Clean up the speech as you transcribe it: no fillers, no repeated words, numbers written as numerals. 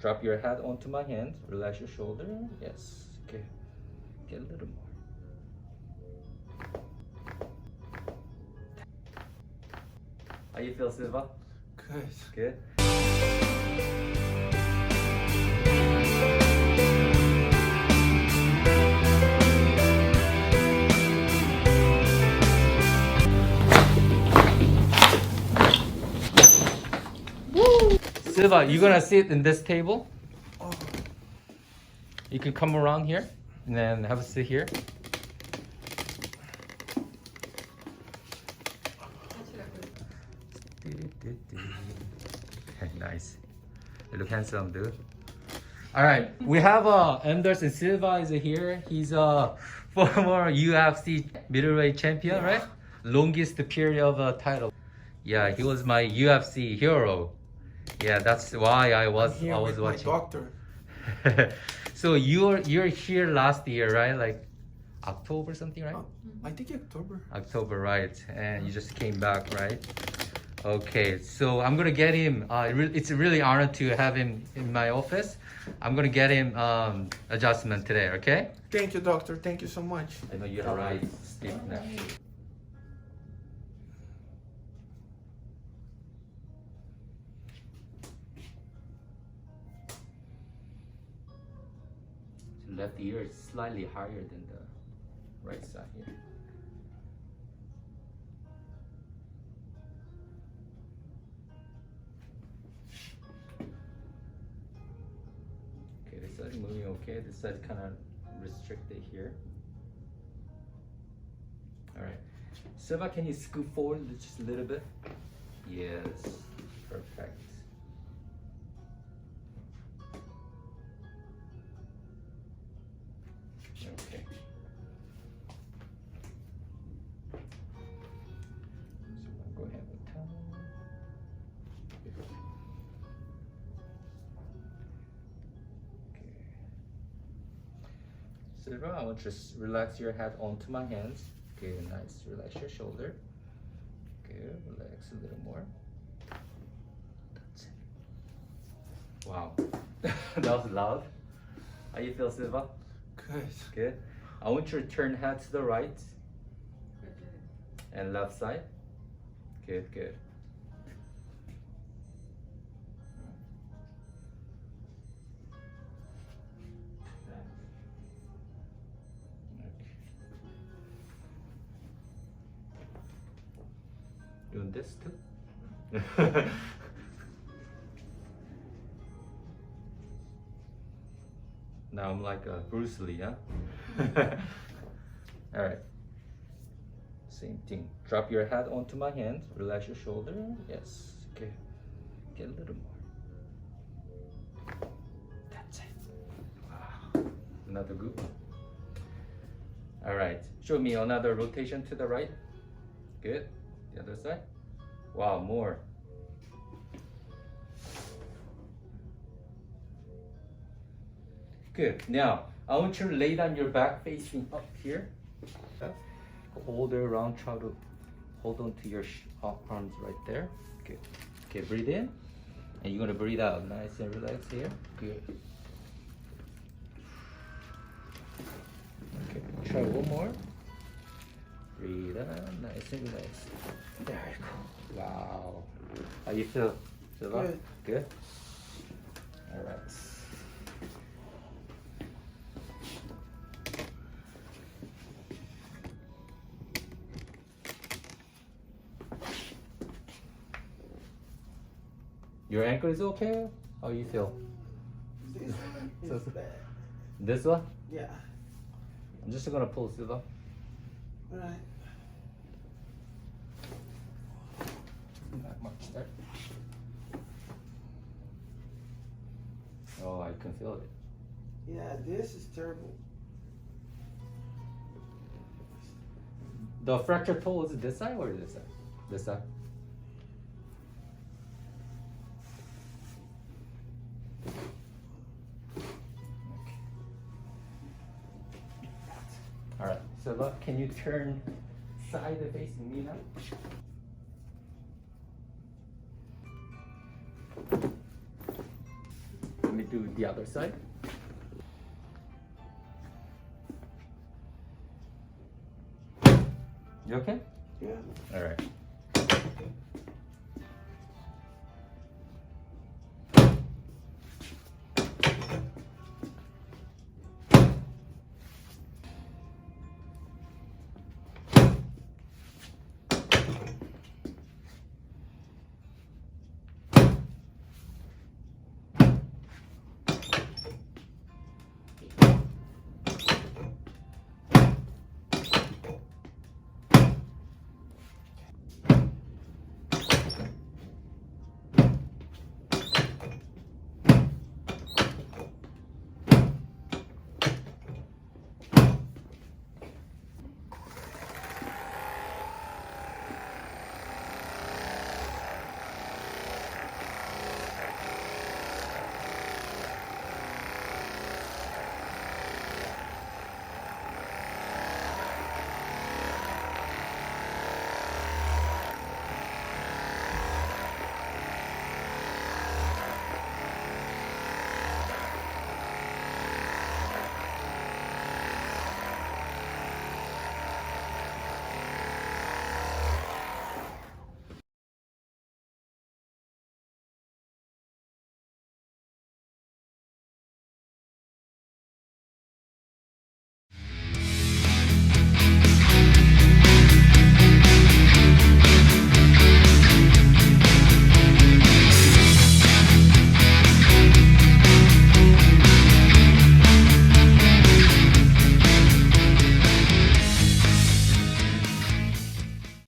Drop your head onto my hand. Relax your shoulder. Yes. Okay. Get a little more. How you feel, Silva? Good. Good. Silva, you gonna sit in this table? Oh. You can come around here and then have a sit here. Nice. You look handsome, dude. All right, we have Anderson Silva is here. He's a former UFC middleweight champion, right? Longest period of title. Yeah, he was my UFC hero. Yeah, that's why I was with watching. My doctor. So you're here last year, right? Like October something, right? I think October. October, right? And you just came back, right? Okay, so I'm gonna get him. It's a really honor to have him in my office. I'm gonna get him adjustment today. Okay? Thank you, doctor. Thank you so much. I know you're right. Stiff neck. Left ear is slightly higher than the right side here. Okay, this side moving okay. This side kind of restricted here. All right. Silva, can you scoot forward just a little bit? Yes, perfect. Okay. So I'll go ahead and towel. Okay. Silva, I want you to just relax your head onto my hands. Okay, nice. Relax your shoulder. Good. Relax a little more. That's it. Wow. That was loud. How you feel, Silva? Good. Good. I want you to turn head to the right and left side. Good, good. Doing this too? Now I'm like Bruce Lee, huh? All right. Same thing. Drop your head onto my hand. Relax your shoulder. Yes. Okay. Get a little more. That's it. Wow. Another good one. All right. Show me another rotation to the right. Good. The other side. Wow, more. Good. Now, I want you to lay down your back facing up here. All the way around, try to hold on to your arms right there. Good. Okay, breathe in. And you're going to breathe out. Nice and relaxed here. Good. Okay, try one more. Breathe out. Nice and relaxed. There you go. Wow. How you feel, Silva? Good. Good? All right. Your ankle is okay? How you feel? This one is bad. This one? Yeah. I'm just gonna pull Silva. Alright. Not much there. Oh, I can feel it. Yeah, this is terrible. The fracture toe, is it this side or this side? This side? All right, so look, can you turn side facing me now? Let me do the other side. You okay? Yeah. All right.